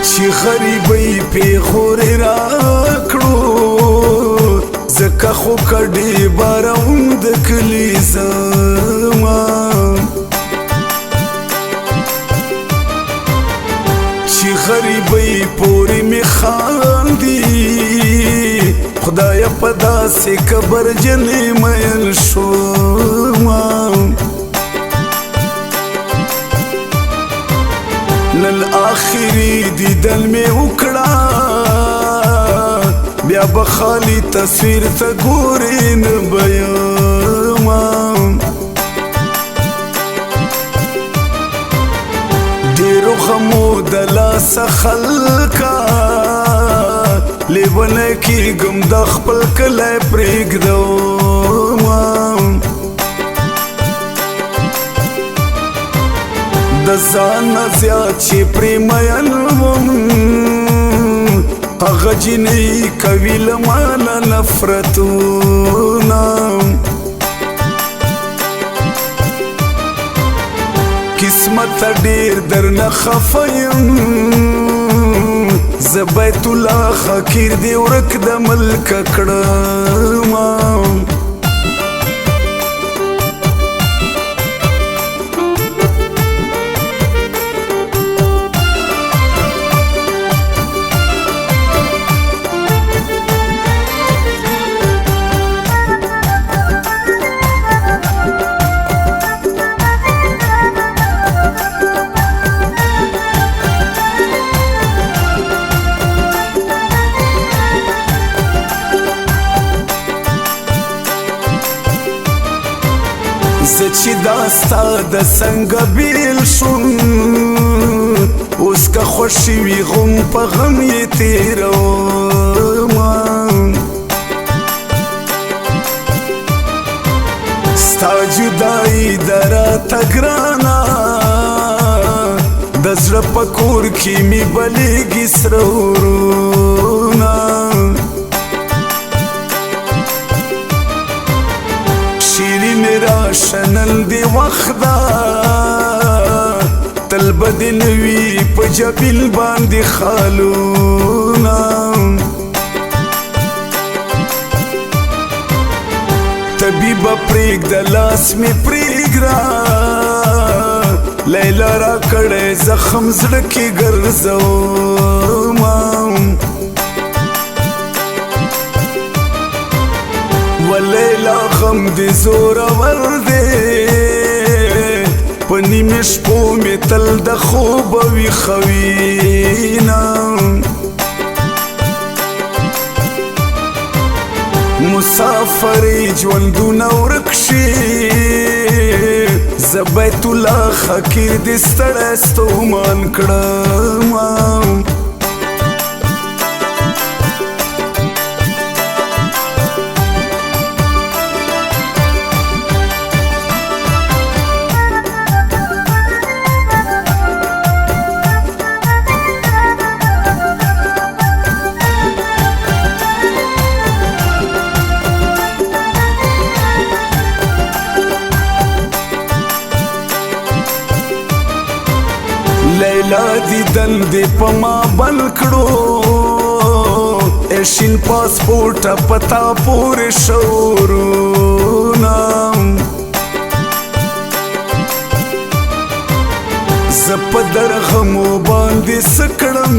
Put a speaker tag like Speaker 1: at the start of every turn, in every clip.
Speaker 1: چې غریبۍ پیغورې راکړو ځکه خو کډې بارون د کلي زما چې غریبۍ پورې مې خاندي خدایه په داسې کبرجنې میل شومه نن آخري دیدن مې وکړه بیا به خالي تصویر ته ګورې نه به یمه ډېرو غمو د لاسه خلکه لیونی کېږم د خپل کلی پرېږدومه د ځان نه زیات چې پرې مین وم هغه جینۍ کوي له مانه نفرتونه قسمت ډېر درنه خفه یم زه بیت الله حقیر دې ورک د ملکه کړمه زه چې دا ستا د څنګه بیل شوم اوس که خوښي وي غم په غم یې تېرومه ستا جدایي ده راته ګرانه د زړه په کور کې مې بلېږي سره ورونه شنن دی وخت دا تل به دې نه وي په جبیل باندې خالونه طبیبه پرېږده لاس مې پرېږده لیلا را کړی زخم زړه کې ګرځومه ولیلا غم دې زورور دی په نیمې شپو مې تل د خوبه ویښوینه مسافرې ژوندونه ورک شي زه بیت الله حقیر دې ستړی ستومان کړمه لیلا دیدن دې په ما بل کړو ایشین پاسپورټه پتا پورې شورونه زه په درغمو باندې څه کړم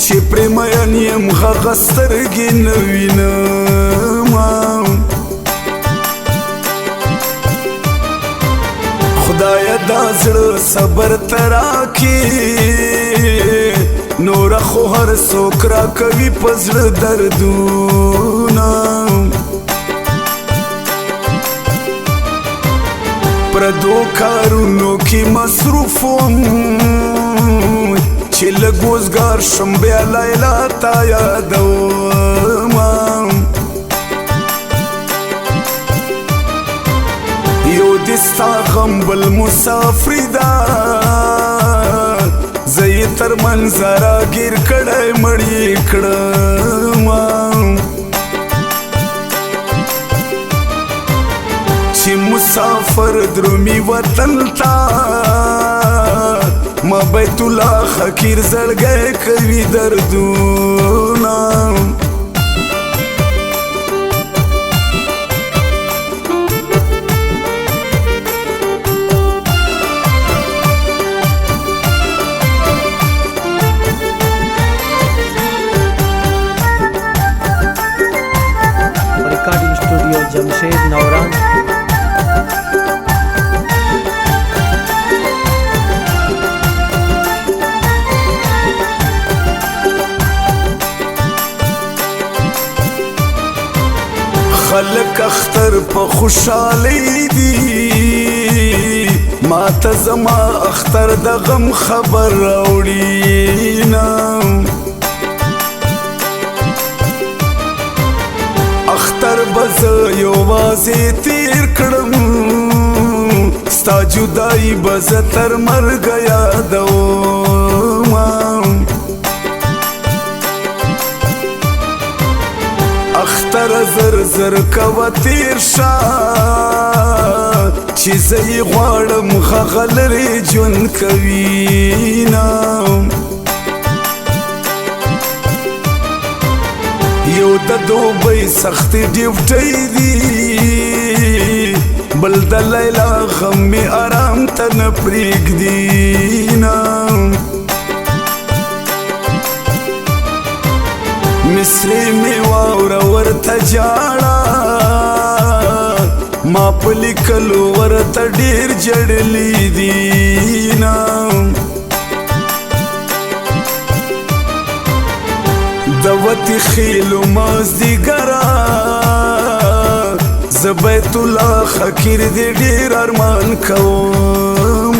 Speaker 1: چې پرې مین یم هغه سترګې نه وینمه خدایه دا زړه صبر ته راکړي نوره خو هر څوک راکوي په زړه دردونه پردو کارونو کې مصروف وم چې لږ وزګار شم بیا لیلا تا یادومه یو دې ستا غم بل مسافري ده زه یې تر منظره ګیر کړی مړی کړمه چې مسافر درومي وطن ته ما بیت الله حقیر زړګی کوي دردونه
Speaker 2: recording studio Jamshed नौरान।
Speaker 1: خلق اختر په خوشحالی دی ما ته زما اختر د غم خبر راوړي نه اختر بز یوازې تیر کړم ستا جدائی بز تر مرګ یادوم اختر زر زر کوا تیر شا چې زه یې غواړم هغه لرې ژوند کوي نه یو د دوبۍ سختې ډیوټۍ دي بل د لیلا غم مې آرام ته نه پرېږدي نه مصری می واوره ورته جاړه ما په لیکلو ورته ډېر جړلی دي نه د وتې خیلو مازدیګره زه بیت الله حقیر دې ډېر ارمان کوم